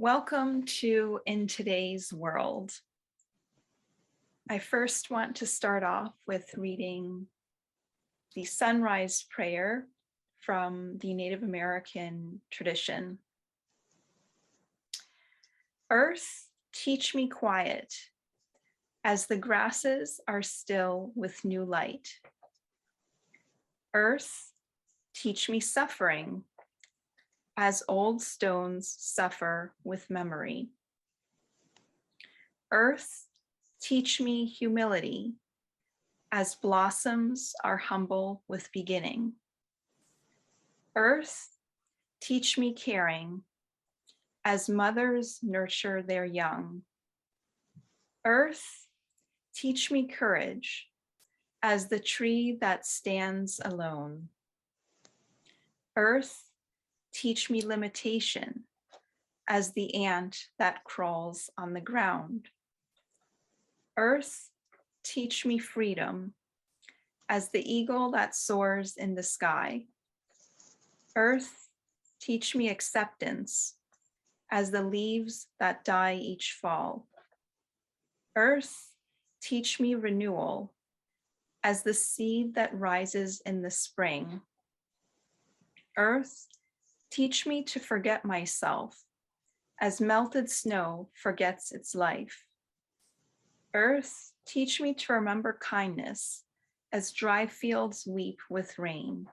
Welcome to In Today's World. I first want to start off with reading the sunrise prayer from the Native American tradition. Earth, teach me quiet, as the grasses are still with new light. Earth, teach me suffering, as old stones suffer with memory. Earth, teach me humility, as blossoms are humble with beginning. Earth, teach me caring, as mothers nurture their young. Earth, teach me courage, as the tree that stands alone. Earth, teach me limitation, as the ant that crawls on the ground. Earth, teach me freedom, as the eagle that soars in the sky. Earth, teach me acceptance, as the leaves that die each fall. Earth, teach me renewal, as the seed that rises in the spring. Earth, teach me to forget myself, as melted snow forgets its life. Earth, teach me to remember kindness, as dry fields weep with rain.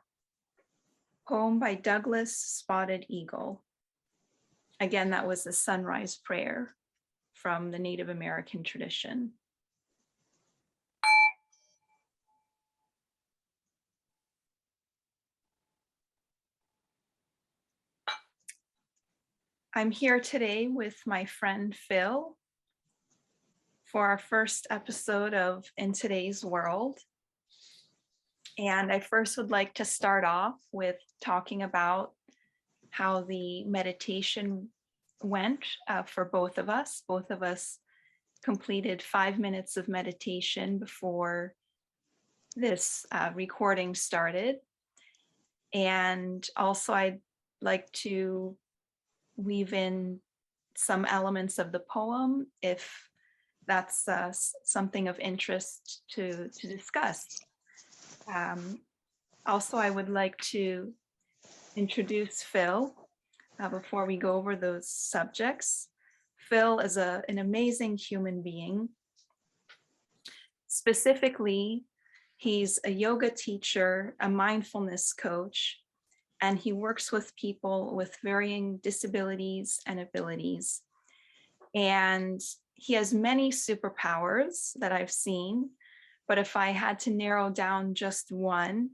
Poem by Douglas Spotted Eagle. Again, that was the sunrise prayer from the Native American tradition. I'm here today with my friend Phil for our first episode of In Today's World. And I first would like to start off with talking about how the meditation went for both of us. Both of us completed 5 minutes of meditation before this recording started. And also I'd like to weave in some elements of the poem if that's something of interest to discuss. Also, I would like to introduce Phil before we go over those subjects. Phil is an amazing human being. Specifically, he's a yoga teacher, a mindfulness coach, and he works with people with varying disabilities and abilities. And he has many superpowers that I've seen, but if I had to narrow down just one,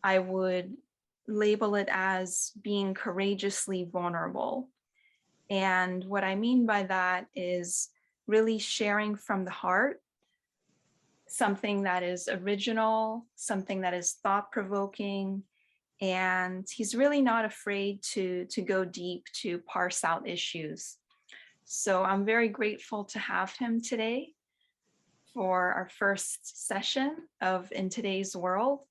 I would label it as being courageously vulnerable. And what I mean by that is really sharing from the heart, something that is original, something that is thought-provoking, and he's really not afraid to go deep, to parse out issues. So I'm very grateful to have him today for our first session of In Today's World,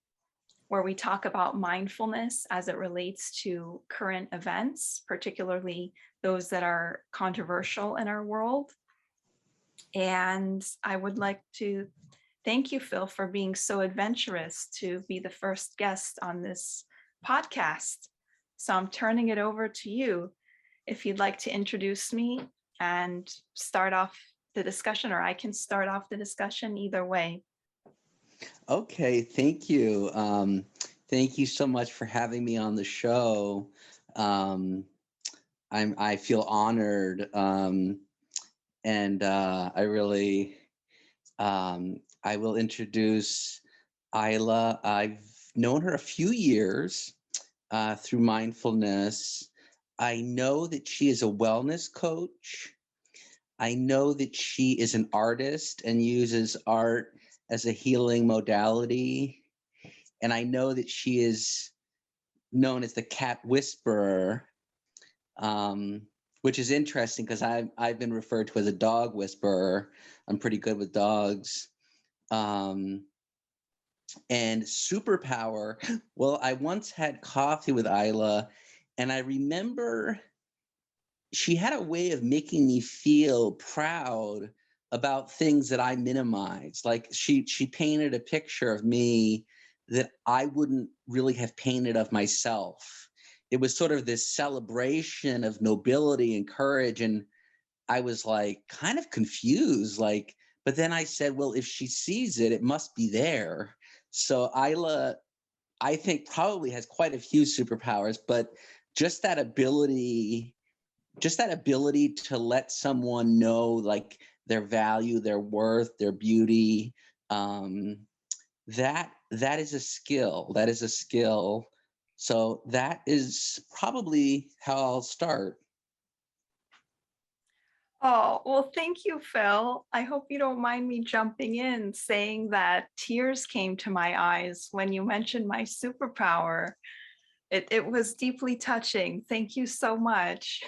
where we talk about mindfulness as it relates to current events, particularly those that are controversial in our world. And I would like to thank you, Phil, for being so adventurous to be the first guest on this podcast. So I'm turning it over to you if you'd like to introduce me and start off the discussion, or I can start off the discussion, either way. Okay, thank you. Thank you so much for having me on the show. I feel honored, and I really I will introduce Isla. I've known her a few years through mindfulness. I know that she is a wellness coach. I know that she is an artist and uses art as a healing modality. And I know that she is known as the cat whisperer, which is interesting because I've been referred to as a dog whisperer. I'm pretty good with dogs. And superpower, well, I once had coffee with Isla, and I remember she had a way of making me feel proud about things that I minimized. Like she painted a picture of me that I wouldn't really have painted of myself. It was sort of this celebration of nobility and courage, and I was like kind of confused. Like, but then I said, well, if she sees it, it must be there. So Isla, I think, probably has quite a few superpowers, but just that ability just that ability to let someone know like their value, their worth, their beauty, um, that is a skill. That is a skill. So that is probably how I'll start. Oh, well, thank you, Phil. I hope you don't mind me jumping in saying that tears came to my eyes when you mentioned my superpower. It was deeply touching. Thank you so much.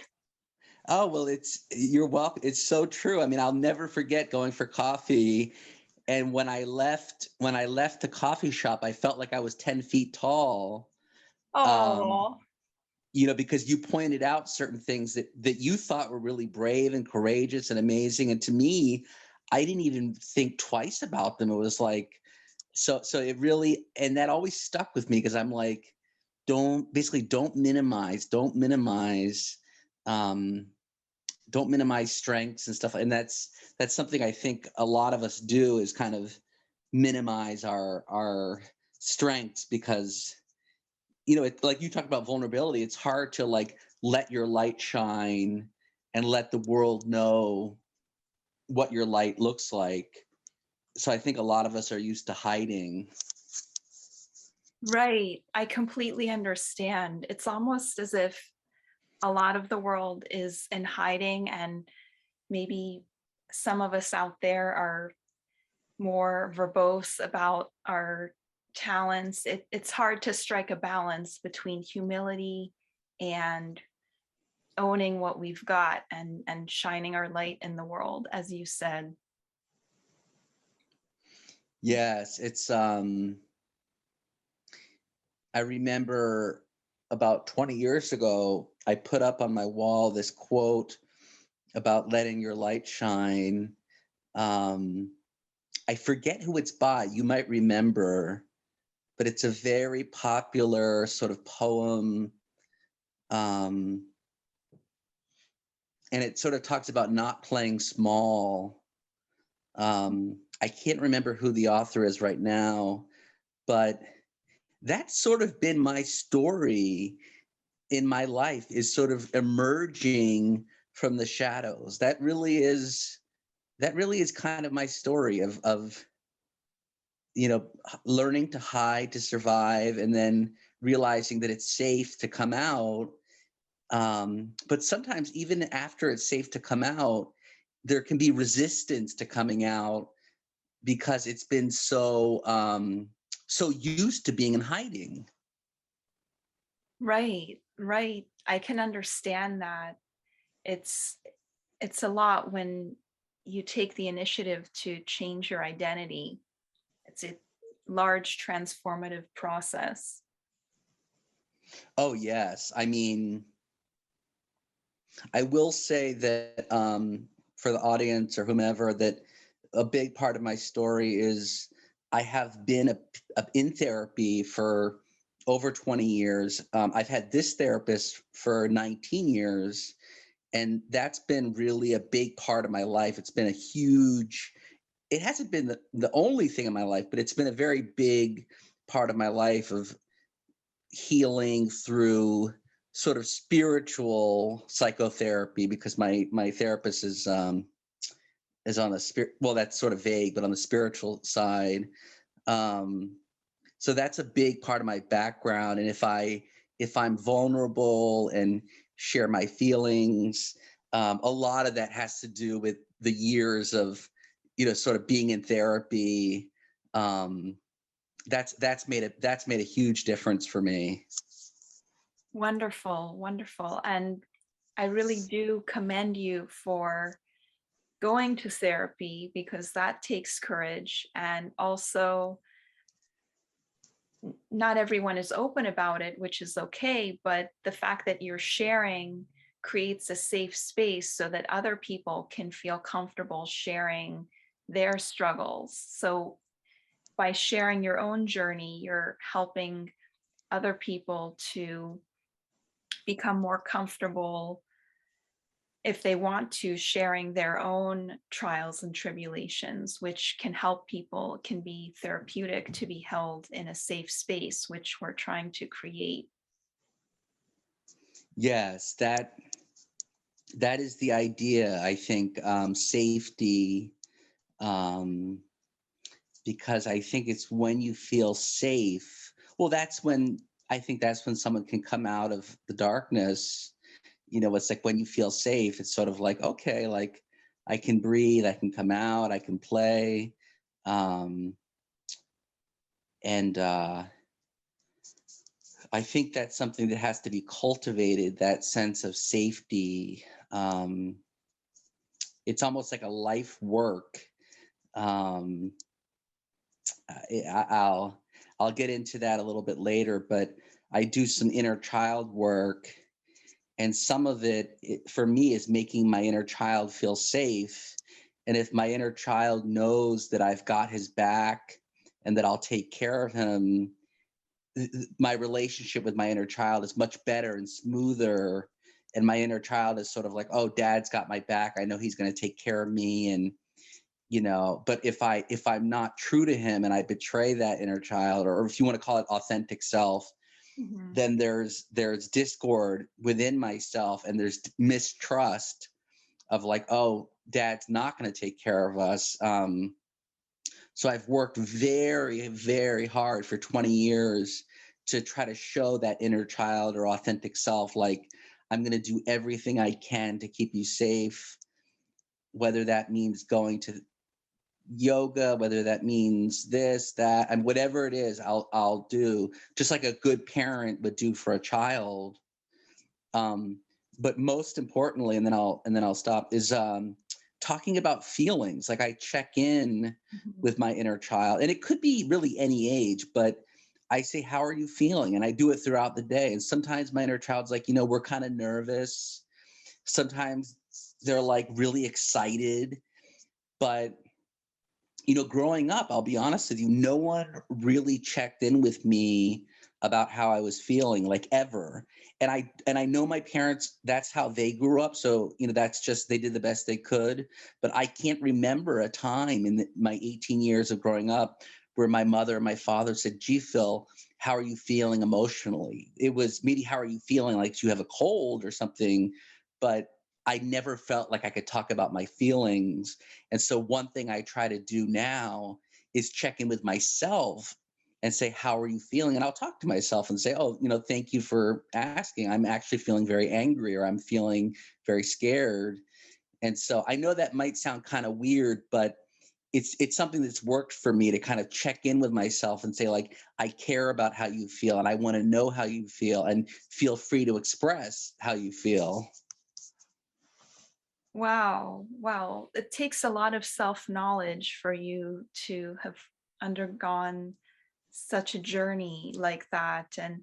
Oh well, you're welcome. It's so true. I mean, I'll never forget going for coffee, and when I left the coffee shop, I felt like I was 10 feet tall. Um, Oh, because you pointed out certain things that you thought were really brave and courageous and amazing, and to me, I didn't even think twice about them. It was like, so it really, and that always stuck with me because I'm like, don't minimize, um don't minimize strengths and stuff, and that's something I think a lot of us do, is kind of minimize our strengths, because it's like you talk about vulnerability. It's hard to like let your light shine and let the world know what your light looks like. So I think a lot of us are used to hiding. right. I completely understand. It's almost as if a lot of the world is in hiding, and maybe some of us out there are more verbose about our talents. It's hard to strike a balance between humility and owning what we've got and shining our light in the world, as you said. Yes, I remember about 20 years ago, I put up on my wall this quote about letting your light shine. Um, I forget who it's by. You might remember, but it's a very popular sort of poem. Um, and it sort of talks about not playing small. I can't remember who the author is right now, but that's sort of been my story in my life, is sort of emerging from the shadows. That really is kind of my story of learning to hide to survive, and then realizing that it's safe to come out. But sometimes even after it's safe to come out, there can be resistance to coming out, because it's been so used to being in hiding. Right, right. I can understand that. It's it's a lot when you take the initiative to change your identity. It's a large transformative process. Oh yes, I mean, I will say that, for the audience or whomever, that a big part of my story is I have been in therapy for over 20 years. I've had this therapist for 19 years, and that's been really a big part of my life. It's been a huge, it hasn't been the only thing in my life, but it's been a very big part of my life, of healing through sort of spiritual psychotherapy, because my therapist is on the spirit, well, that's sort of vague, but on the spiritual side. um so that's a big part of my background, and if I'm vulnerable and share my feelings, a lot of that has to do with the years of sort of being in therapy. um that's made a huge difference for me. Wonderful, wonderful. And I really do commend you for going to therapy, because that takes courage. And also, not everyone is open about it, which is okay. But the fact that you're sharing creates a safe space so that other people can feel comfortable sharing their struggles. So by sharing your own journey, you're helping other people to become more comfortable, if they want to, sharing their own trials and tribulations, which can help people, can be therapeutic to be held in a safe space, which we're trying to create. Yes, that is the idea. I think safety, um, because I think it's when you feel safe. Well, that's when I think that's when someone can come out of the darkness. It's like when you feel safe, it's sort of like, okay, like I can breathe, I can come out, I can play. Um, and I think that's something that has to be cultivated, that sense of safety. Um, it's almost like a life work. Um, I'll get into that a little bit later, but I do some inner child work, and some of it for me is making my inner child feel safe. And if my inner child knows that I've got his back and that I'll take care of him, my relationship with my inner child is much better and smoother. And my inner child is sort of like, oh, dad's got my back, I know he's going to take care of me. And but if I'm not true to him and I betray that inner child, or if you want to call it authentic self, Mhm. then there's discord within myself, and there's mistrust of like, oh, dad's not going to take care of us. So I've worked very, very hard for 20 years to try to show that inner child or authentic self, like, I'm going to do everything I can to keep you safe, whether that means going to yoga, whether that means this, that, and whatever it is, I'll do, just like a good parent would do for a child. Um, but most importantly, and then I'll stop, is talking about feelings. Like I check in Mhm. with my inner child, and it could be really any age, but I say, how are you feeling? And I do it throughout the day. And sometimes my inner child's like, we're kind of nervous. Sometimes they're like really excited. But growing up, I'll be honest with you, no one really checked in with me about how I was feeling, like, ever. And I know my parents, that's how they grew up. So, that's just, they did the best they could. But I can't remember a time in my 18 years of growing up where my mother and my father said, gee, Phil, how are you feeling emotionally? It was maybe, how are you feeling? Like you have a cold or something. But I never felt like I could talk about my feelings. And so one thing I try to do now is check in with myself and say, how are you feeling? And I'll talk to myself and say, oh, thank you for asking. I'm actually feeling very angry, or I'm feeling very scared. And so I know that might sound kind of weird, but it's something that's worked for me to kind of check in with myself and say, like, I care about how you feel and I want to know how you feel, and feel free to express how you feel. Wow. Wow. It takes a lot of self-knowledge for you to have undergone such a journey like that. And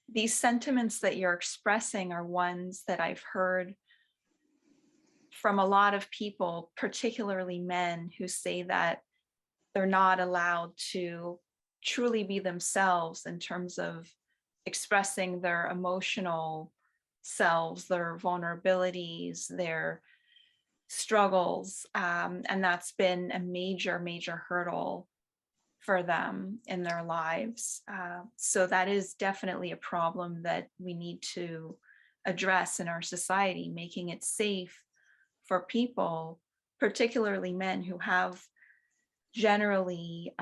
these sentiments that you're expressing are ones that I've heard from a lot of people, particularly men, who say that they're not allowed to truly be themselves in terms of expressing their emotional selves, their vulnerabilities, their struggles. And that's been a major, major hurdle for them in their lives. So that is definitely a problem that we need to address in our society, making it safe for people, particularly men who have generally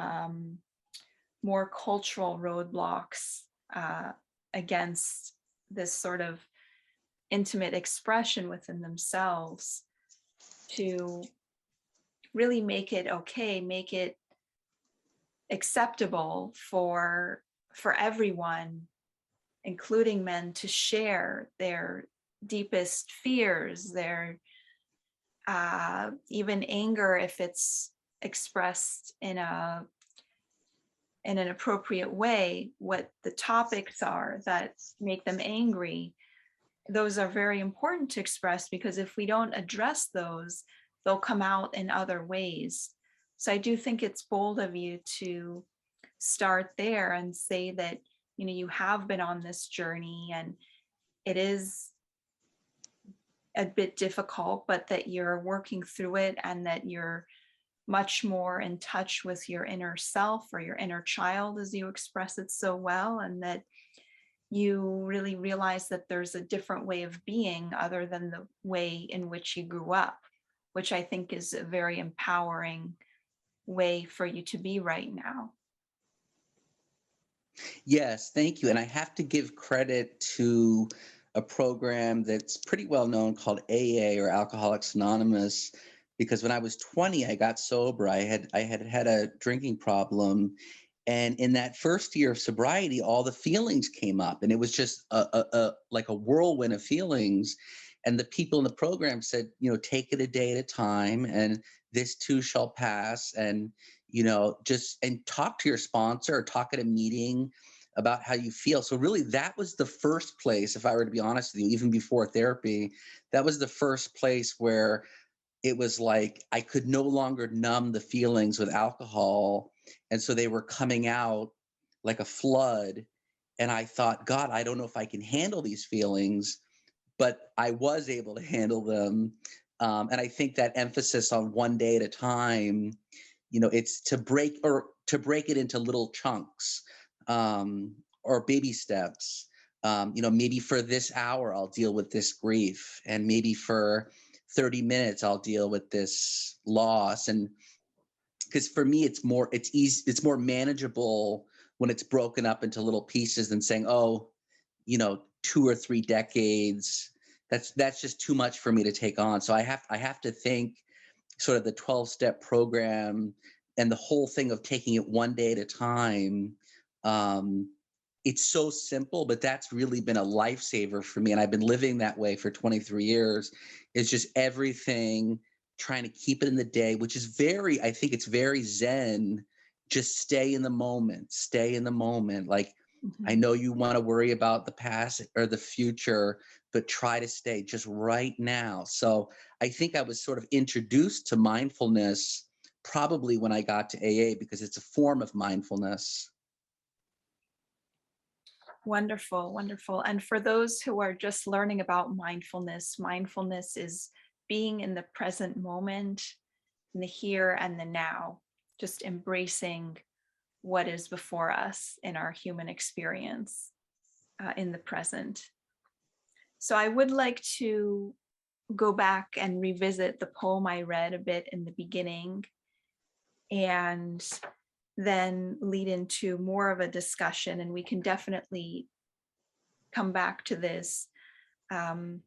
more cultural roadblocks uh, against this sort of intimate expression within themselves, to really make it okay, make it acceptable for everyone, including men, to share their deepest fears, their even anger, if it's expressed in an appropriate way, what the topics are that make them angry, those are very important to express, because if we don't address those, they'll come out in other ways. So I do think it's bold of you to start there and say that, you have been on this journey and it is a bit difficult, but that you're working through it and that you're much more in touch with your inner self or your inner child, as you express it so well, and that you really realize that there's a different way of being other than the way in which you grew up, which I think is a very empowering way for you to be right now. Yes, thank you. And I have to give credit to a program that's pretty well known called AA, or Alcoholics Anonymous, because when I was 20, I got sober. I had a drinking problem, and in that first year of sobriety, all the feelings came up, and it was just like a whirlwind of feelings. And the people in the program said, take it a day at a time, and this too shall pass. And just and talk to your sponsor or talk at a meeting about how you feel. So really, that was the first place, if I were to be honest with you, even before therapy, that was the first place where it was like I could no longer numb the feelings with alcohol. And so they were coming out like a flood. And I thought, God, I don't know if I can handle these feelings, but I was able to handle them. And I think that emphasis on one day at a time, it's to break it into little chunks, or baby steps. Maybe for this hour, I'll deal with this grief, and maybe for 30 minutes, I'll deal with this loss. And because for me, it's easy, it's more manageable when it's broken up into little pieces than saying, oh, 2 or 3 decades. That's just too much for me to take on. So I have to think sort of the 12-step program and the whole thing of taking it one day at a time. It's so simple, but that's really been a lifesaver for me. And I've been living that way for 23 years. It's just everything, trying to keep it in the day, which is I think it's very Zen. Just stay in the moment, stay in the moment. Like, I Mhm. know you want to worry about the past or the future, but try to stay just right now. So I think I was sort of introduced to mindfulness probably when I got to AA, because it's a form of mindfulness. Wonderful, wonderful. And for those who are just learning about mindfulness, mindfulness is being in the present moment, in the here and the now, just embracing what is before us in our human experience, in the present. So I would like to go back and revisit the poem I read a bit in the beginning, and then lead into more of a discussion. And we can definitely come back to this, and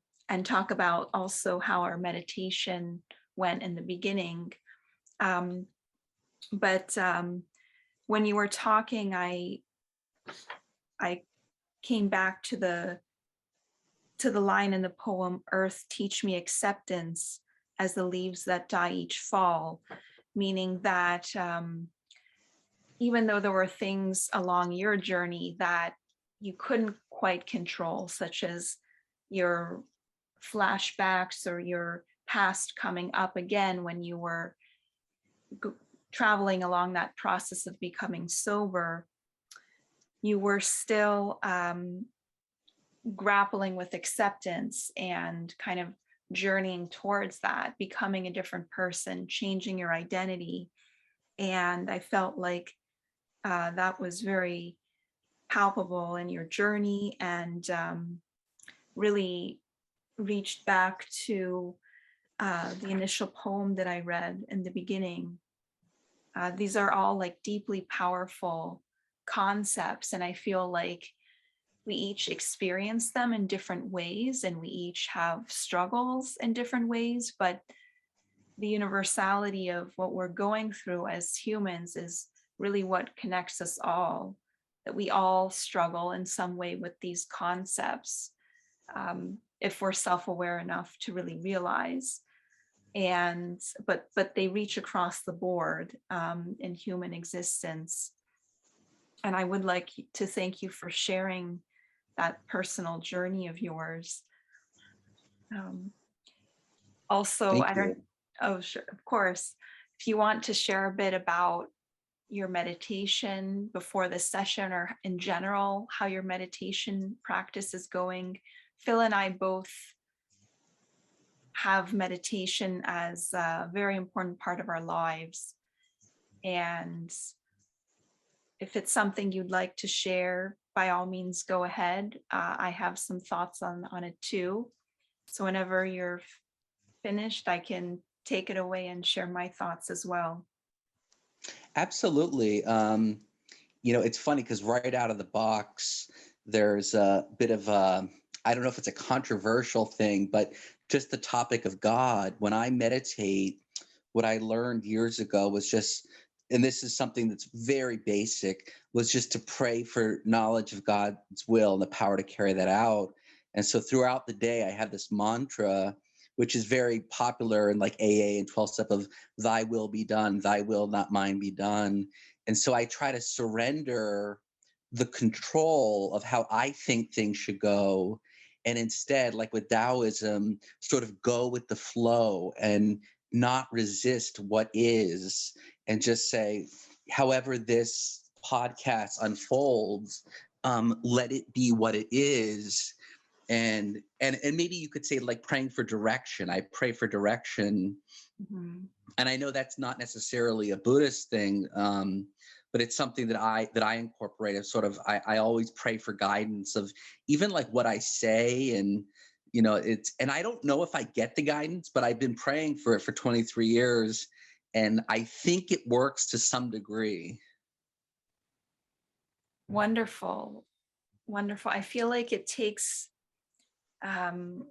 talk about also how our meditation went in the beginning. Um, but when you were talking, I came back to the line in the poem, "Earth, teach me acceptance as the leaves that die each fall," meaning that, even though there were things along your journey that you couldn't quite control, such as your flashbacks or your past coming up again when you were traveling along that process of becoming sober, you were still, grappling with acceptance and kind of journeying towards that, becoming a different person, changing your identity. And I felt like, that was very palpable in your journey, and, really reached back to, the initial poem that I read in the beginning. These are all like deeply powerful concepts, and I feel like we each experience them in different ways, and we each have struggles in different ways, but the universality of what we're going through as humans is really what connects us all, that we all struggle in some way with these concepts, if we're self-aware enough to really realize. And but they reach across the board, in human existence. And I would like to thank you for sharing that personal journey of yours. Um, Also, Thank I don't, you. oh, sure, of course. If you want to share a bit about your meditation before this session or in general, how your meditation practice is going, Phil and I both have meditation as a very important part of our lives. And if it's something you'd like to share, by all means, go ahead. I have some thoughts on it too. So whenever you're finished, I can take it away and share my thoughts as well. Absolutely. It's funny because right out of the box, there's a bit of a, I don't know if it's a controversial thing, but just the topic of God. When I meditate, what I learned years ago was just, and this is something that's very basic, was just to pray for knowledge of God's will and the power to carry that out. And so throughout the day, I have this mantra, which is very popular in like AA and 12 step of thy will be done, thy will, not mine, be done. And so I try to surrender the control of how I think things should go. And instead, like with Taoism, sort of go with the flow and not resist what is, and just say, however this podcast unfolds, let it be what it is. And maybe you could say like praying for direction. I pray for direction, Mhm. and I know that's not necessarily a Buddhist thing, but it's something that I incorporate. Of sort of, I always pray for guidance of even like what I say, and and I don't know if I get the guidance, but I've been praying for it for 23 years, and I think it works to some degree. Wonderful, wonderful. I feel like it takes um,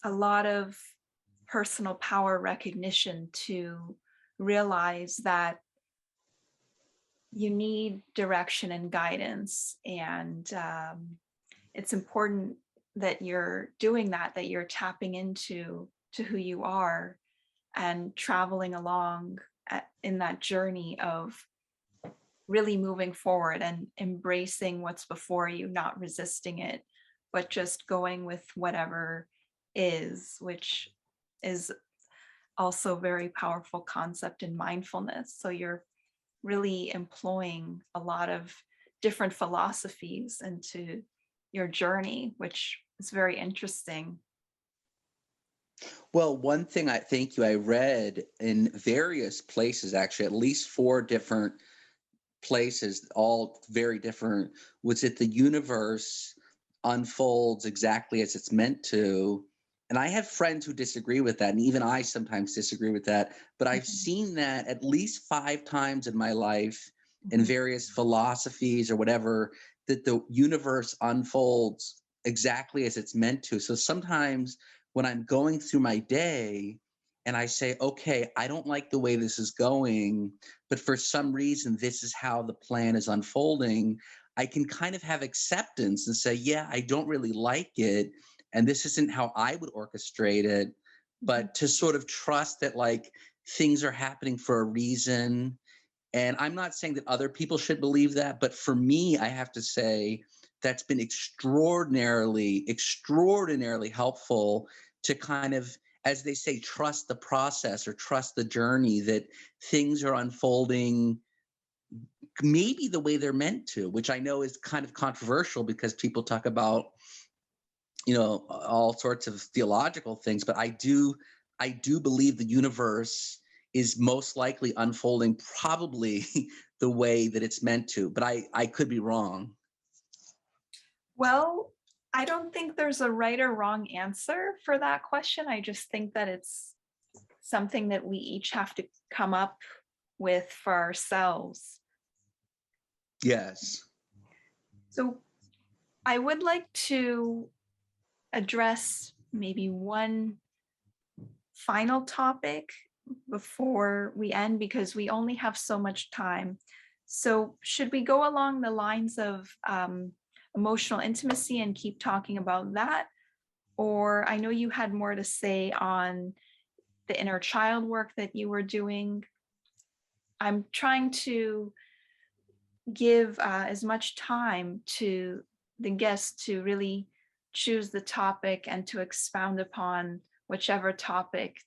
a lot of personal power recognition to realize that you need direction and guidance. And it's important that you're doing that, that you're tapping into to who you are and traveling along in that journey of really moving forward and embracing what's before you, not resisting it, but just going with whatever is, which is also a very powerful concept in mindfulness. So you're really employing a lot of different philosophies into your journey, which is very interesting. Well, one thing I thank you, I read in various places, actually, at least four different places, all very different, was that the universe unfolds exactly as it's meant to. And I have friends who disagree with that, and even I sometimes disagree with that. But I've Mhm, seen that at least 5 times in my life in mhm, various philosophies or whatever, that the universe unfolds exactly as it's meant to. So sometimes when I'm going through my day and I say, okay, I don't like the way this is going, but for some reason this is how the plan is unfolding, I can kind of have acceptance and say, yeah, I don't really like it, and this isn't how I would orchestrate it. mhm. But to sort of trust that like things are happening for a reason. And I'm not saying that other people should believe that, but for me, I have to say that's been extraordinarily helpful to kind of, as they say, trust the process or trust the journey, that things are unfolding maybe the way they're meant to, which I know is kind of controversial because people talk about, all sorts of theological things, but I do believe the universe is most likely unfolding probably the way that it's meant to, but I could be wrong. Well, I don't think there's a right or wrong answer for that question. I just think that it's something that we each have to come up with for ourselves. Yes. So I would like to address maybe one final topic before we end because we only have so much time. So, should we go along the lines of emotional intimacy and keep talking about that? Or I know you had more to say on the inner child work that you were doing. I'm trying to give as much time to the guests to really choose the topic and to expound upon whichever topic,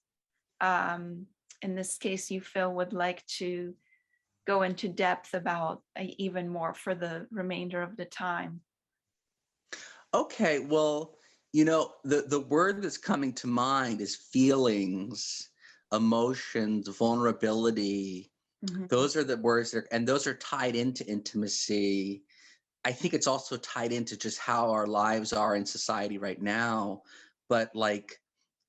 um, in this case, you feel would like to go into depth about even more for the remainder of the time. Okay, well, the word that's coming to mind is feelings, emotions, vulnerability. Mhm. Those are the words that, and those are tied into intimacy. I think it's also tied into just how our lives are in society right now. But like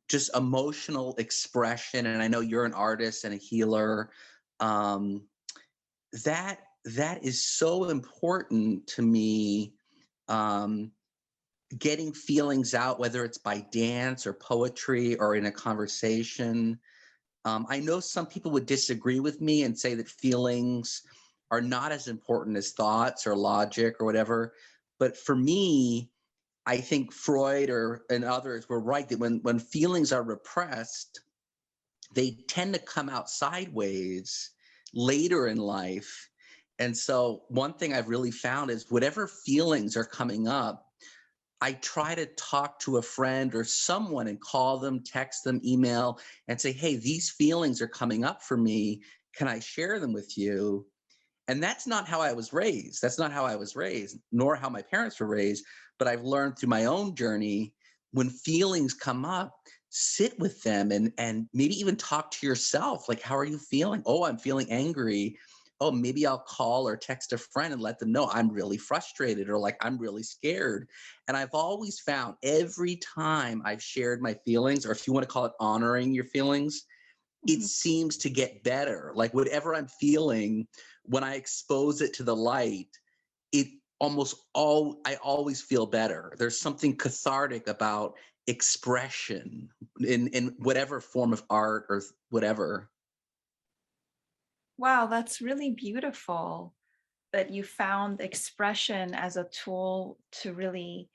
just emotional expression, and I know you're an artist and a healer. Um, that is so important to me. Um, Getting feelings out, whether it's by dance or poetry or in a conversation. I know some people would disagree with me and say that feelings are not as important as thoughts or logic or whatever. But for me, I think Freud and others were right that when feelings are repressed, they tend to come out sideways later in life. And so one thing I've really found is whatever feelings are coming up, I try to talk to a friend or someone and call them, text them, email, and say, hey, these feelings are coming up for me. Can I share them with you? And that's not how I was raised. That's not how I was raised, nor how my parents were raised. But I've learned through my own journey, when feelings come up, sit with them and maybe even talk to yourself. Like, how are you feeling? Oh, I'm feeling angry. Oh, maybe I'll call or text a friend and let them know I'm really frustrated or like I'm really scared. And I've always found every time I've shared my feelings, or if you want to call it honoring your feelings, it Mhm. seems to get better. Like whatever I'm feeling, when I expose it to the light, it I always feel better. There's something cathartic about expression in whatever form of art or whatever. Wow, that's really beautiful that you found expression as a tool to really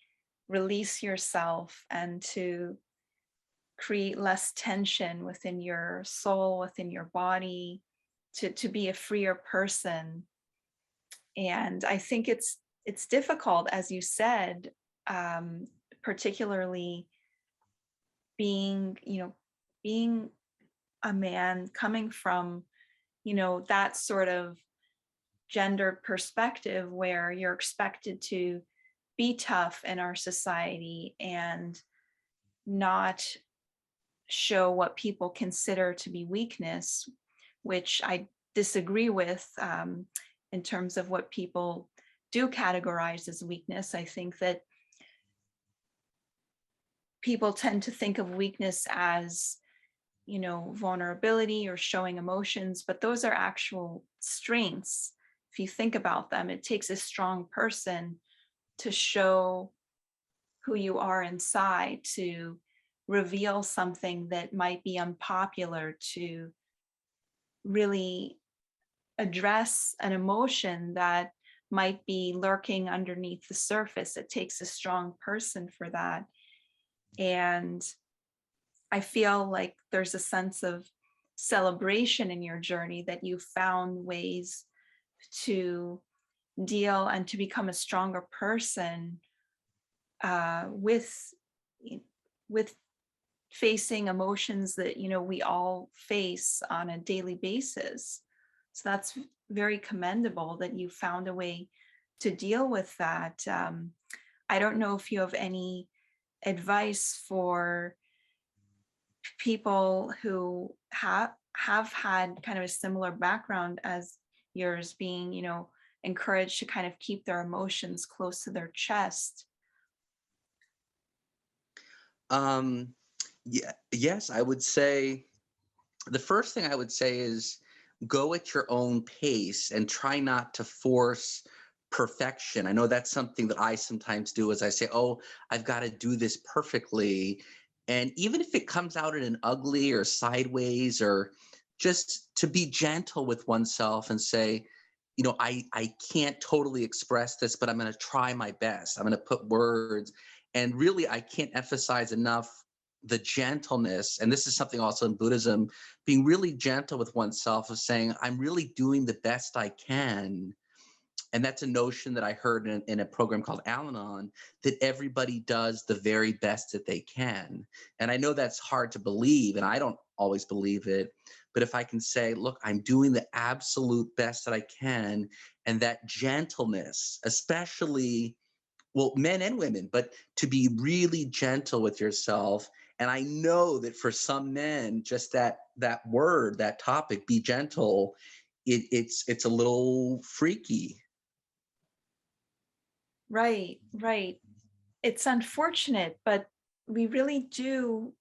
release yourself and to create less tension within your soul, within your body, to be a freer person. And I think it's difficult, as you said, um, particularly being, being a man coming from, that sort of gendered perspective where you're expected to be tough in our society and not show what people consider to be weakness, which I disagree with, in terms of what people do categorize as weakness. I think that people tend to think of weakness as, vulnerability or showing emotions, but those are actual strengths. If you think about them, it takes a strong person to show who you are inside, to reveal something that might be unpopular, to really address an emotion that might be lurking underneath the surface. It takes a strong person for that. And I feel like there's a sense of celebration in your journey that you found ways to deal and to become a stronger person, with with facing emotions that we all face on a daily basis. So that's very commendable that you found a way to deal with that. I don't know if you have any advice for people who have had kind of a similar background as yours, being encouraged to kind of keep their emotions close to their chest. Um, yeah, yes, I would say the first thing I would say is go at your own pace and try not to force perfection. I know that's something that I sometimes do is I say, "Oh, I've got to do this perfectly." And even if it comes out in an ugly or sideways or just to be gentle with oneself and say, I can't totally express this, but I'm going to try my best. I'm going to put words. And really, I can't emphasize enough the gentleness. And this is something also in Buddhism, being really gentle with oneself of saying, I'm really doing the best I can. And that's a notion that I heard in a program called Al-Anon, that everybody does the very best that they can. And I know that's hard to believe, and I don't always believe it. But if I can say, look, I'm doing the absolute best that I can, and that gentleness, especially, well, men and women, but to be really gentle with yourself. And I know that for some men, just that word, that topic, be gentle, it's a little freaky. Right, right. It's unfortunate, but we really do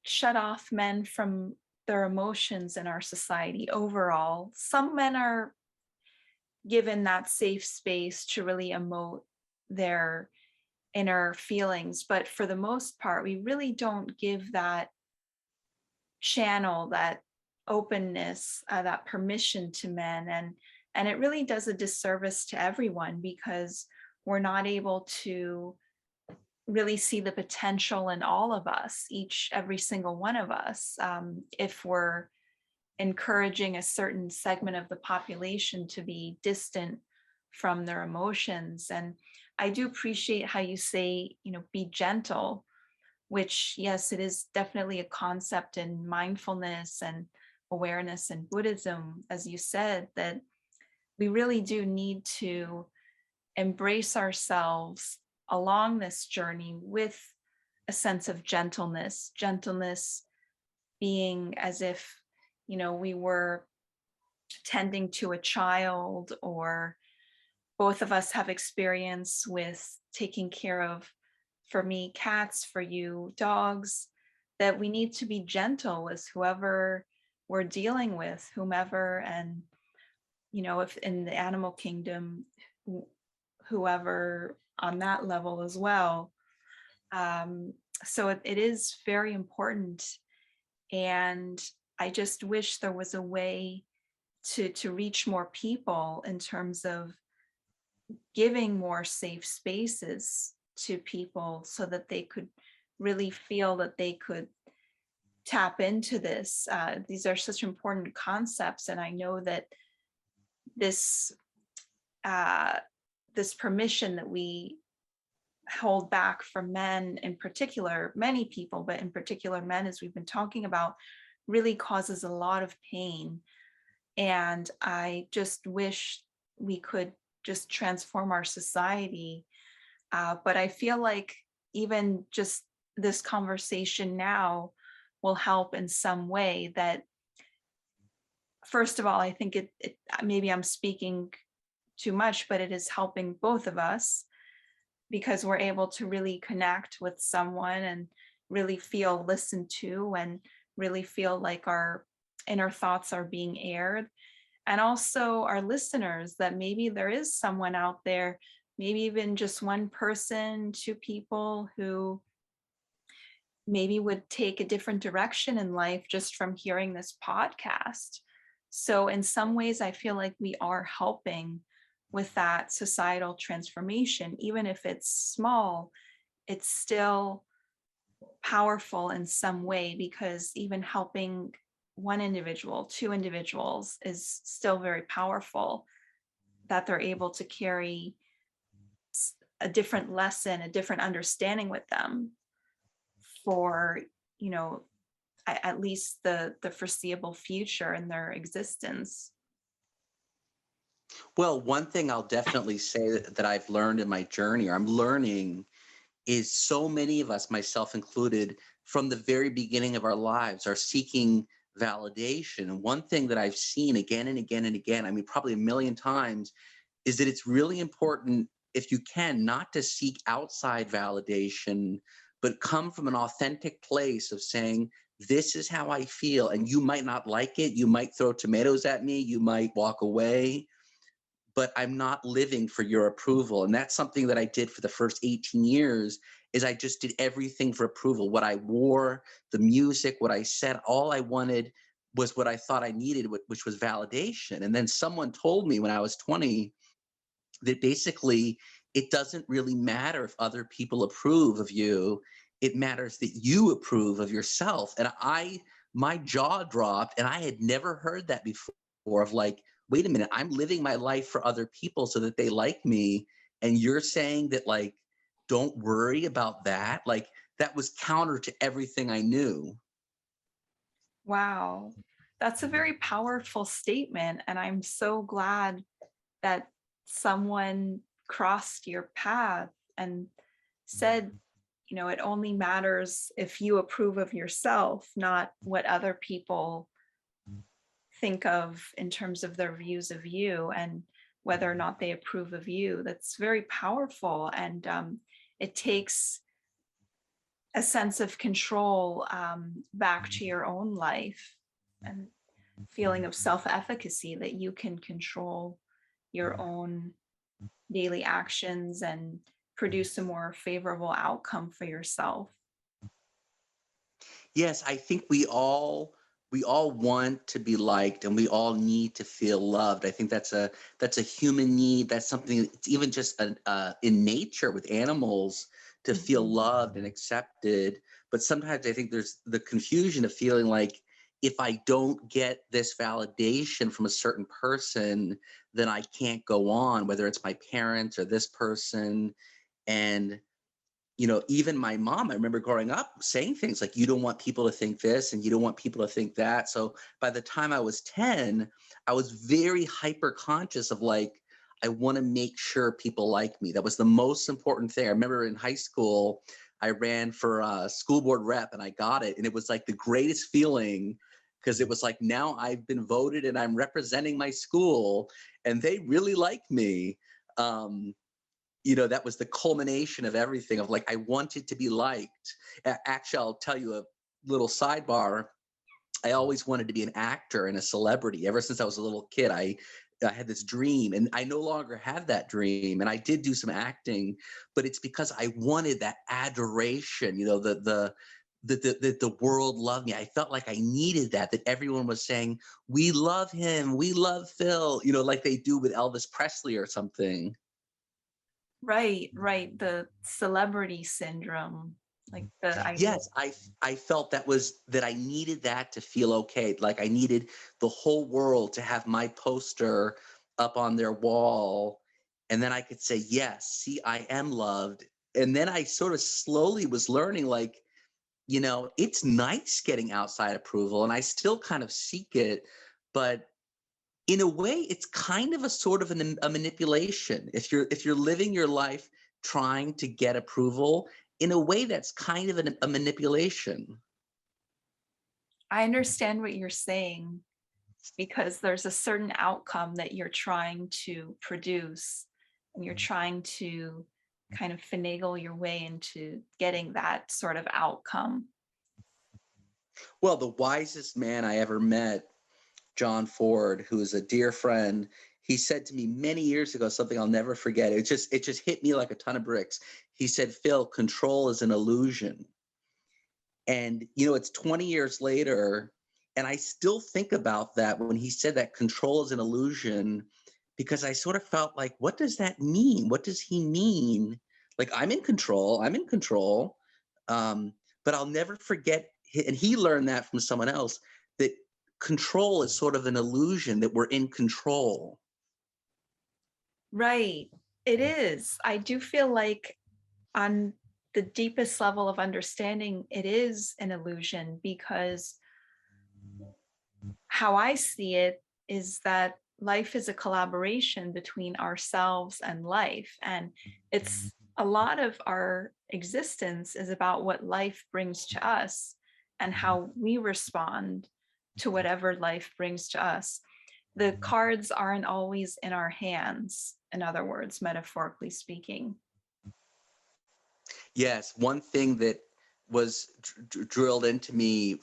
shut off men from their emotions in our society overall. Some men are given that safe space to really emote their inner feelings, but for the most part, we really don't give that channel, that openness, that permission to men, and it really does a disservice to everyone because we're not able to really see the potential in all of us, every single one of us. If we're encouraging a certain segment of the population to be distant from their emotions. And I do appreciate how you say, be gentle, which, yes, it is definitely a concept in mindfulness and awareness and Buddhism, as you said, that we really do need to embrace ourselves along this journey with a sense of gentleness being as if, we were tending to a child, or both of us have experience with taking care of, for me, cats, for you, dogs, that we need to be gentle with whoever we're dealing with, whomever, and, if in the animal kingdom, whoever on that level as well. Um, so it is very important. And I just wish there was a way to reach more people in terms of giving more safe spaces to people so that they could really feel that they could tap into this. These are such important concepts, and I know that this uh, this permission that we hold back from men in particular, many people, but in particular men, as we've been talking about, really causes a lot of pain. And I just wish we could just transform our society. But I feel like even just this conversation now will help in some way. That, first of all, I think it maybe I'm speaking too much, but it is helping both of us because we're able to really connect with someone and really feel listened to and really feel like our inner thoughts are being aired. And also our listeners, that maybe there is someone out there, maybe even just one person, two people who maybe would take a different direction in life just from hearing this podcast. So in some ways, I feel like we are helping with that societal transformation. Even if it's small, it's still powerful in some way, because even helping one individual, two individuals is still very powerful, that they're able to carry a different lesson, a different understanding with them for, you know, at least the foreseeable future in their existence. Well, one thing I'll definitely say that I've learned in my journey, or I'm learning, is so many of us, myself included, from the very beginning of our lives are seeking validation. And one thing that I've seen again and again and again, I mean, probably a million times, is that it's really important, if you can, not to seek outside validation, but come from an authentic place of saying, this is how I feel. And you might not like it. You might throw tomatoes at me. You might walk away, but I'm not living for your approval. And that's something that I did for the first 18 years, is I just did everything for approval. What I wore, the music, what I said, all I wanted was what I thought I needed, which was validation. And then someone told me when I was 20 that basically it doesn't really matter if other people approve of you. It matters that you approve of yourself. And my jaw dropped, and I had never heard that before, of like, wait a minute, I'm living my life for other people so that they like me. And you're saying that, like, don't worry about that. Like, that was counter to everything I knew. Wow. That's a very powerful statement. And I'm so glad that someone crossed your path and said, it only matters if you approve of yourself, not what other people think of in terms of their views of you and whether or not they approve of you. That's very powerful. And it takes a sense of control back to your own life and feeling of self-efficacy that you can control your own daily actions and produce a more favorable outcome for yourself. Yes, I think we all want to be liked, and we all need to feel loved. I think that's a human need. That's something, it's even just in nature with animals, to feel Mhm. loved and accepted. But sometimes I think there's the confusion of feeling like, if I don't get this validation from a certain person, then I can't go on, whether it's my parents or this person. And even my mom, I remember growing up saying things like, you don't want people to think this and you don't want people to think that. So by the time I was 10, I was very hyper conscious of, like, I want to make sure people like me. That was the most important thing. I remember in high school, I ran for a school board rep and I got it. And it was like the greatest feeling, because it was like, now I've been voted and I'm representing my school and they really like me. Um, that was the culmination of everything, of, like, I wanted to be liked. Actually, I'll tell you a little sidebar. I always wanted to be an actor and a celebrity. Ever since I was a little kid, I had this dream, and I no longer have that dream. And I did do some acting, but it's because I wanted that adoration, that the world loved me. I felt like I needed that everyone was saying, we love him, we love Phil, like they do with Elvis Presley or something. Right, right. The celebrity syndrome, like the idea. Yes, I felt that I needed that to feel okay. Like, I needed the whole world to have my poster up on their wall, and then I could say, "Yes, see, I am loved." And then I sort of slowly was learning, like, it's nice getting outside approval, and I still kind of seek it, but in a way, it's kind of a sort of a manipulation. If you're living your life trying to get approval, in a way, that's kind of a manipulation. I understand what you're saying because there's a certain outcome that you're trying to produce and you're trying to kind of finagle your way into getting that sort of outcome. Well, the wisest man I ever met, John Ford, who is a dear friend, he said to me many years ago something I'll never forget. It just hit me like a ton of bricks. He said, "Phil, control is an illusion." And, it's 20 years later, and I still think about that when he said that control is an illusion, because I sort of felt like, what does that mean? What does he mean? Like, I'm in control, I'm in control. Um, but I'll never forget, and he learned that from someone else, that control is sort of an illusion, that we're in control. Right. It is. I do feel like on the deepest level of understanding, it is an illusion because how I see it is that life is a collaboration between ourselves and life. And it's a lot of our existence is about what life brings to us and how we respond to whatever life brings to us. The cards aren't always in our hands, in other words, metaphorically speaking. Yes, one thing that was drilled into me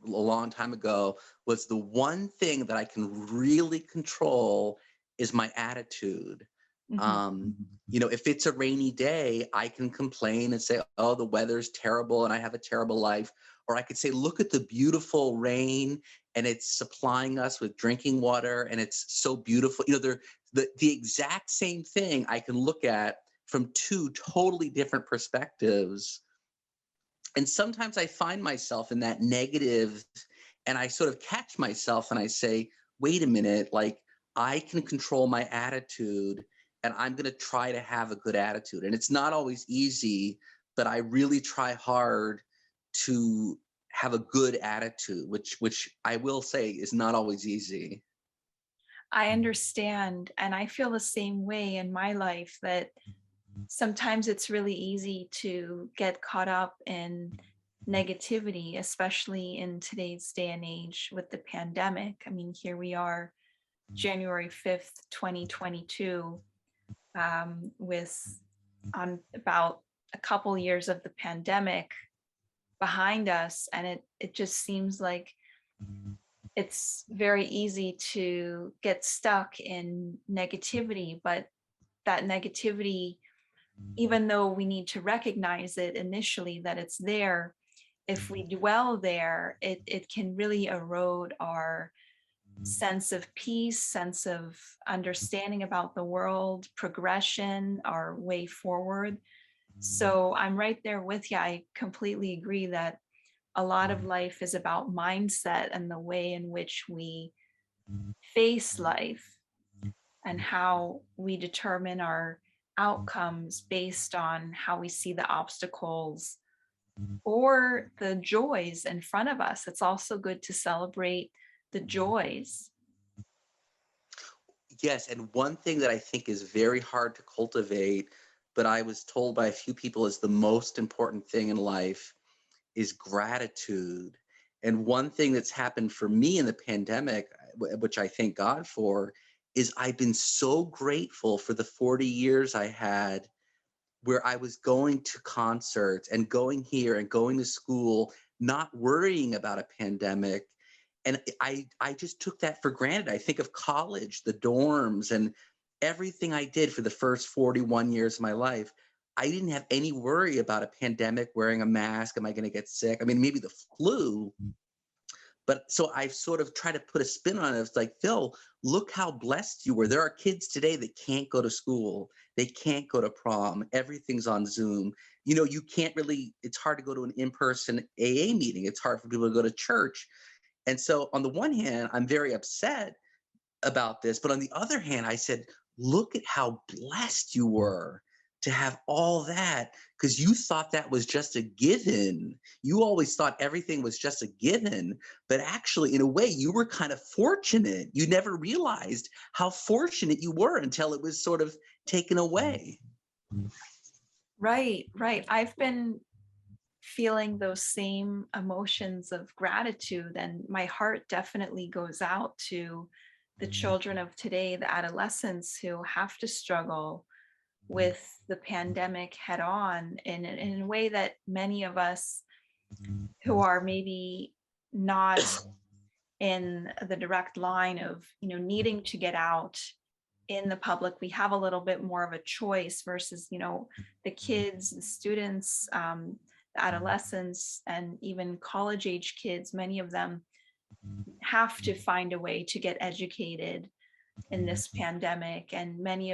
a long time ago was, the one thing that I can really control is my attitude. Mhm. Um, if it's a rainy day, I can complain and say, "Oh, the weather's terrible and I have a terrible life." Or I could say, "Look at the beautiful rain, and it's supplying us with drinking water and it's so beautiful." They're the exact same thing I can look at from two totally different perspectives. And sometimes I find myself in that negative, and I sort of catch myself and I say, wait a minute, like, I can control my attitude, and I'm going to try to have a good attitude. And it's not always easy, but I really try hard to have a good attitude, which I will say is not always easy. I understand. And I feel the same way in my life that sometimes it's really easy to get caught up in negativity, especially in today's day and age with the pandemic. I mean, here we are, January 5th, 2022, with on about a couple years of the pandemic behind us. And it just seems like it's very easy to get stuck in negativity, but that negativity, even though we need to recognize it initially that it's there, if we dwell there, it can really erode our sense of peace, sense of understanding about the world, progression, our way forward. So I'm right there with you. I completely agree that a lot of life is about mindset and the way in which we face life and how we determine our outcomes based on how we see the obstacles or the joys in front of us. It's also good to celebrate the joys. Yes, and one thing that I think is very hard to cultivate, but I was told by a few people is the most important thing in life, is gratitude. And one thing that's happened for me in the pandemic, which I thank God for, is I've been so grateful for the 40 years I had where I was going to concerts and going here and going to school, not worrying about a pandemic. And I just took that for granted. I think of college, the dorms, and everything I did for the first 41 years of my life. I didn't have any worry about a pandemic, wearing a mask. Am I going to get sick? I mean, maybe the flu, but so I've sort of tried to put a spin on it. It's like, Phil, look how blessed you were. There are kids today that can't go to school. They can't go to prom. Everything's on Zoom. You know, you can't really, it's hard to go to an in-person AA meeting. It's hard for people to go to church. And so on the one hand, I'm very upset about this. But on the other hand, I said, look at how blessed you were to have all that, because you thought that was just a given. You always thought everything was just a given. But actually, in a way, you were kind of fortunate. You never realized how fortunate you were until it was sort of taken away. Right, right. I've been feeling those same emotions of gratitude, and my heart definitely goes out to the children of today, the adolescents who have to struggle with the pandemic head on in a way that many of us who are maybe not in the direct line of needing to get out in the public, we have a little bit more of a choice versus the kids, the students, the adolescents, and even college age kids. Many of them have to find a way to get educated in this pandemic, and many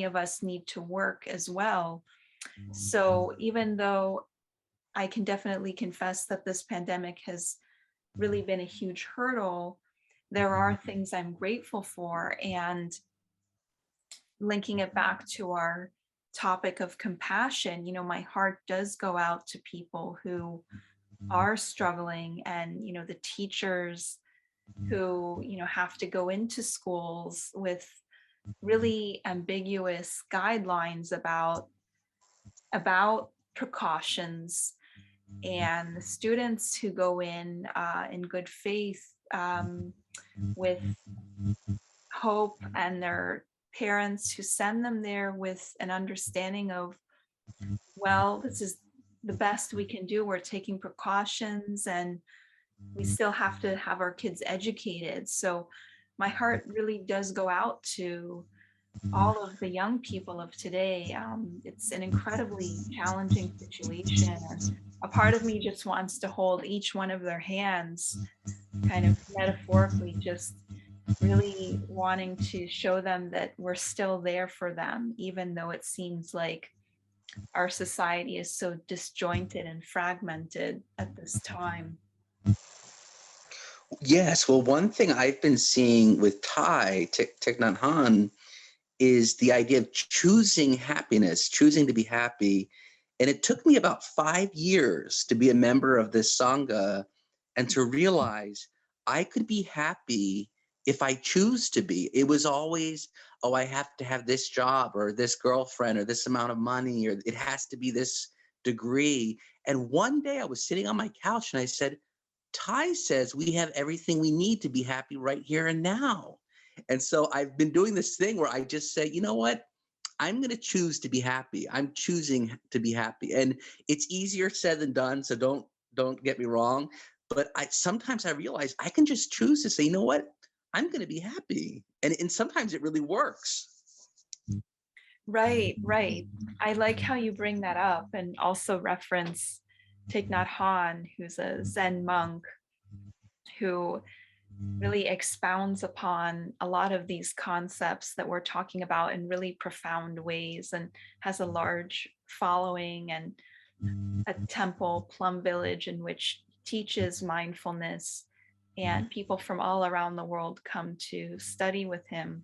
of us need to work as well. So even though I can definitely confess that this pandemic has really been a huge hurdle, there are things I'm grateful for. And linking it back to our topic of compassion, my heart does go out to people who are struggling, and the teachers who have to go into schools with really ambiguous guidelines about precautions, and the students who go in good faith, with hope, and their parents who send them there with an understanding of, well, this is the best we can do. We're taking precautions, and we still have to have our kids educated. So my heart really does go out to all of the young people of today. It's an incredibly challenging situation. And a part of me just wants to hold each one of their hands, kind of metaphorically, just really wanting to show them that we're still there for them, even though it seems like our society is so disjointed and fragmented at this time. Yes. Well, one thing I've been seeing with Thich Nhat Hanh, is the idea of choosing happiness, choosing to be happy. And it took me about 5 years to be a member of this Sangha and to realize I could be happy if I choose to be. It was always, oh, I have to have this job or this girlfriend or this amount of money, or it has to be this degree. And one day I was sitting on my couch and I said, Ty says we have everything we need to be happy right here and now. And so I've been doing this thing where I just say, you know what? I'm going to choose to be happy. I'm choosing to be happy. And it's easier said than done, so don't get me wrong, but I sometimes I realize I can just choose to say, you know what? I'm going to be happy. And sometimes it really works. Right, right. I like how you bring that up and also reference Thich Nhat Hanh, who's a Zen monk who really expounds upon a lot of these concepts that we're talking about in really profound ways and has a large following and a temple, Plum Village, in which teaches mindfulness. And people from all around the world come to study with him.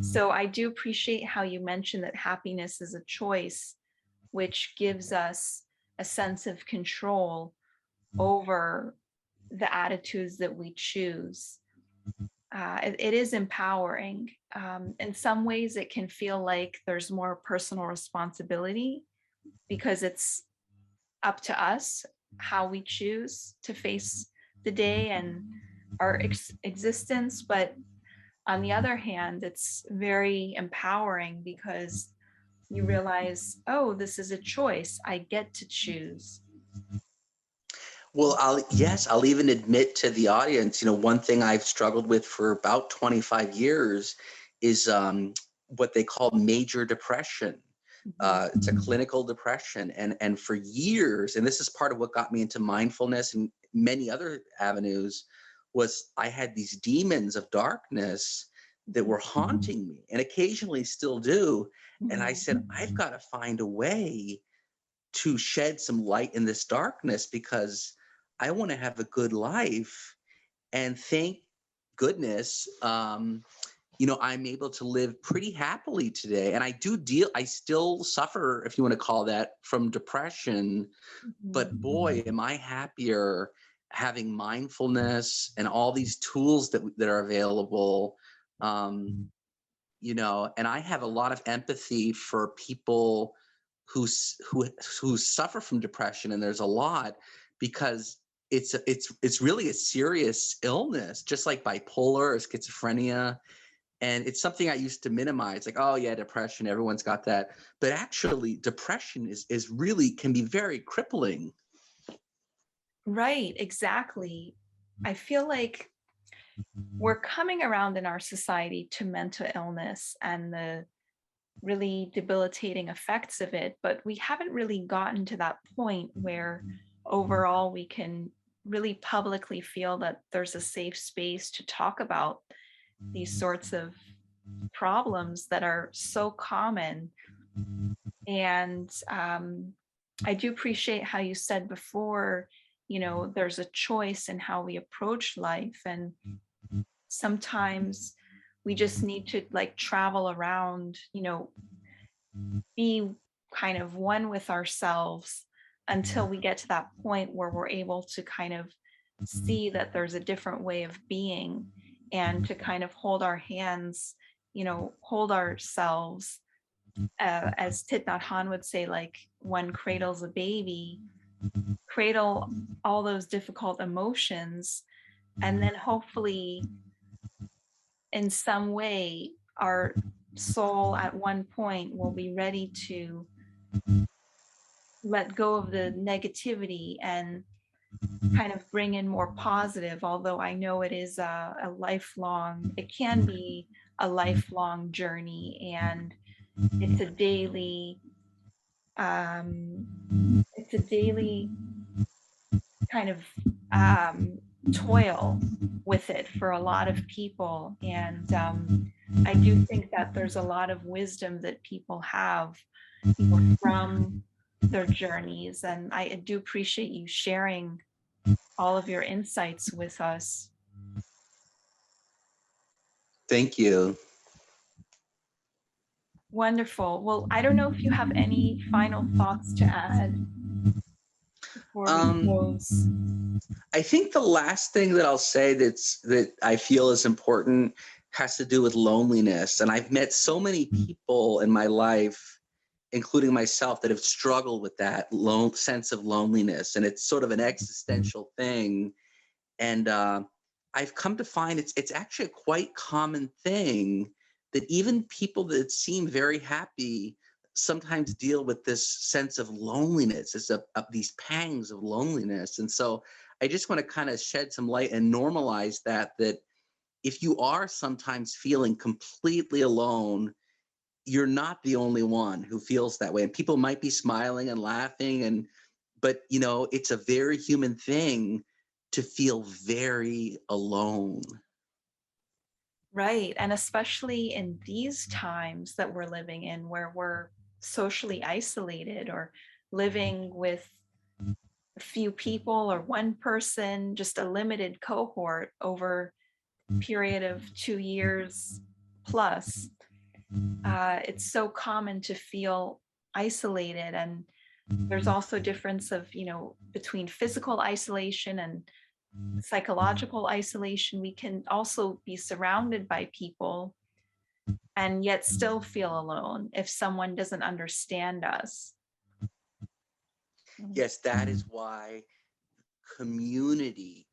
So I do appreciate how you mentioned that happiness is a choice, which gives us a sense of control over the attitudes that we choose. It is empowering. In some ways, it can feel like there's more personal responsibility because it's up to us how we choose to face the day and our existence. But on the other hand, it's very empowering because you realize, oh, this is a choice. I get to choose. Well, I'll even admit to the audience, one thing I've struggled with for about 25 years is what they call major depression. Mhm. It's a clinical depression, and for years, and this is part of what got me into mindfulness and many other avenues, was I had these demons of darkness that were haunting me, and occasionally still do. And I Mhm. said, I've got to find a way to shed some light in this darkness because I want to have a good life. And thank goodness, I'm able to live pretty happily today. And I still suffer, if you want to call that, from depression. Mhm. But boy, am I happier having mindfulness and all these tools that are available. Um, and I have a lot of empathy for people who suffer from depression, and there's a lot because it's really a serious illness, just like bipolar or schizophrenia. And it's something I used to minimize, like, oh yeah, depression, everyone's got that. But actually, depression is really can be very crippling. Right, exactly. I feel like we're coming around in our society to mental illness and the really debilitating effects of it, but we haven't really gotten to that point where overall we can really publicly feel that there's a safe space to talk about these sorts of problems that are so common. And I do appreciate how you said before, there's a choice in how we approach life. And sometimes we just need to like travel around, be kind of one with ourselves until we get to that point where we're able to kind of see that there's a different way of being and to kind of hold our hands, hold ourselves, as Thich Nhat Hanh would say, like one cradles a baby, cradle all those difficult emotions, and then hopefully in some way our soul at one point will be ready to let go of the negativity and kind of bring in more positive, although I know it is a lifelong, it can be a lifelong journey, and it's a daily um it's a daily kind of um toil with it for a lot of people. And I do think that there's a lot of wisdom that people have, from their journeys, and I do appreciate you sharing all of your insights with us. Thank you. Wonderful. Well, I don't know if you have any final thoughts to add before we Um, close. I think the last thing that I'll say that I feel is important has to do with loneliness. And I've met so many people in my life, including myself, that have struggled with that sense of loneliness. And it's sort of an existential thing. And I've come to find it's actually a quite common thing that even people that seem very happy sometimes deal with this sense of loneliness, of these pangs of loneliness. And so I just want to kind of shed some light and normalize that if you are sometimes feeling completely alone, you're not the only one who feels that way. And people might be smiling and laughing, but it's a very human thing to feel very alone. Right. And especially in these times that we're living in, where we're socially isolated or living with a few people or one person, just a limited cohort over a period of 2 years plus. It's so common to feel isolated, and there's also difference of, between physical isolation and psychological isolation. We can also be surrounded by people and yet still feel alone if someone doesn't understand us. Mm. Yes, that is why community,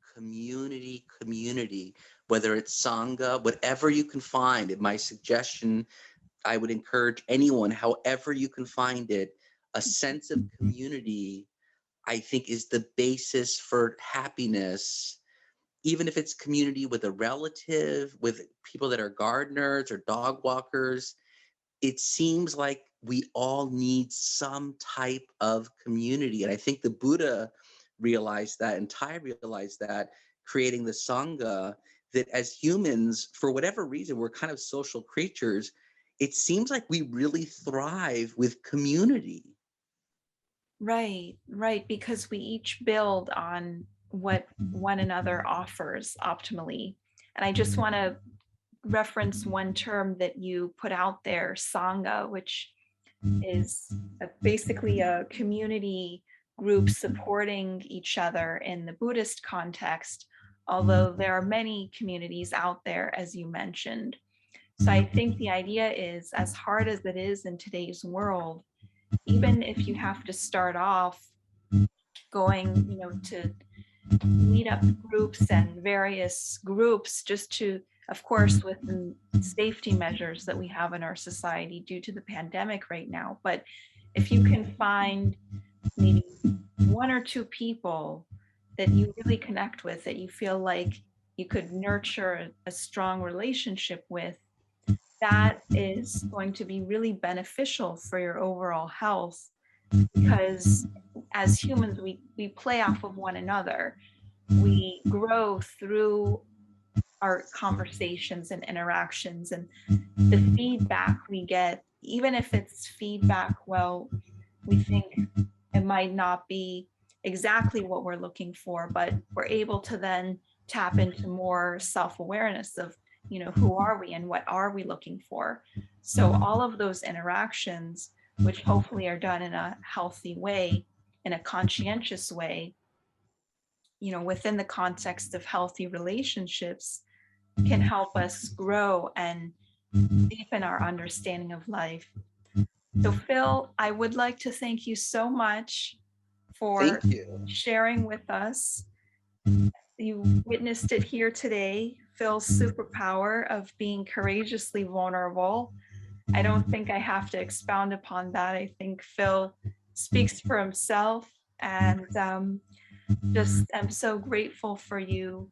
whether it's Sangha, whatever you can find. My suggestion, I would encourage anyone, however you can find it, a sense of community, I think, is the basis for happiness. Even if it's community with a relative, with people that are gardeners or dog walkers, it seems like we all need some type of community. And I think the Buddha realized that, and Thai realized that, creating the Sangha, that as humans, for whatever reason, we're kind of social creatures. It seems like we really thrive with community. Right, right, because we each build on what one another offers optimally. And I just want to reference one term that you put out there, Sangha, which is basically a community group supporting each other in the Buddhist context, although there are many communities out there, as you mentioned. So I think the idea is, as hard as it is in today's world, even if you have to start off going, to meetup groups and various groups, just to, of course, within safety measures that we have in our society due to the pandemic right now. But if you can find maybe one or two people that you really connect with, that you feel like you could nurture a strong relationship with, that is going to be really beneficial for your overall health, because as humans, we play off of one another. We grow through our conversations and interactions, and the feedback we get, even if it's feedback, well, we think it might not be exactly what we're looking for, but we're able to then tap into more self-awareness of, who are we and what are we looking for. So all of those interactions, which hopefully are done in a healthy way, in a conscientious way, within the context of healthy relationships, can help us grow and deepen our understanding of life. So, Phil, I would like to thank you so much for Thank you. sharing with us. You witnessed it here today, Phil's superpower of being courageously vulnerable. I don't think I have to expound upon that. I think Phil speaks for himself. And just am so grateful for you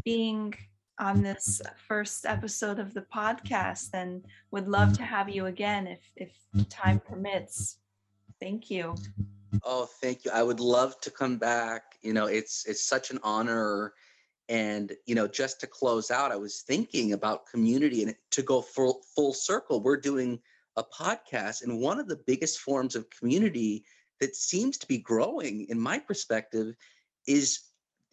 being on this first episode of the podcast, and would love to have you again if time permits. Thank you. Oh, thank you. I would love to come back. It's such an honor. And just to close out, I was thinking about community, and to go full circle, we're doing a podcast, and one of the biggest forms of community that seems to be growing, in my perspective, is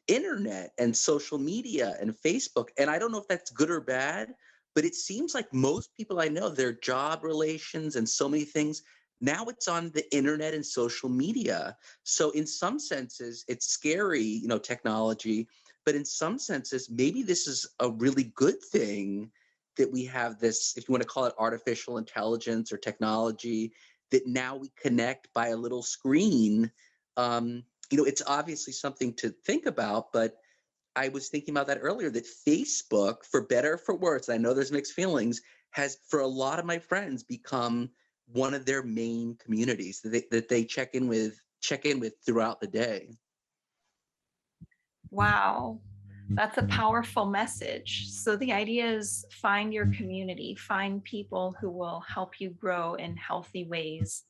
internet and social media and Facebook. And I don't know if that's good or bad, but it seems like most people I know, their job relations and so many things, now it's on the internet and social media. So in some senses, it's scary, technology, but in some senses, maybe this is a really good thing that we have this, if you want to call it artificial intelligence or technology, that now we connect by a little screen. It's obviously something to think about, but I was thinking about that earlier, that Facebook, for better or for worse, I know there's mixed feelings, has for a lot of my friends become one of their main communities that they check in with throughout the day. Wow, that's a powerful message. So the idea is find your community, find people who will help you grow in healthy ways.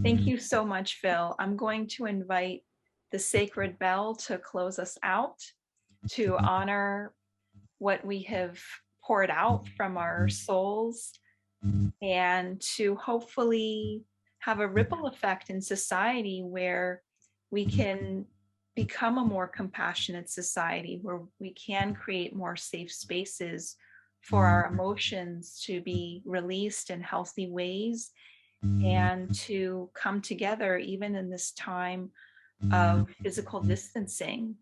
Thank you so much, Phil. I'm going to invite the sacred bell to close us out, to honor what we have poured out from our souls, and to hopefully have a ripple effect in society where we can become a more compassionate society, where we can create more safe spaces for our emotions to be released in healthy ways and to come together even in this time of physical distancing.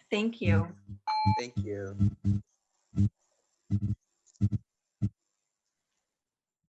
Thank you. Thank you.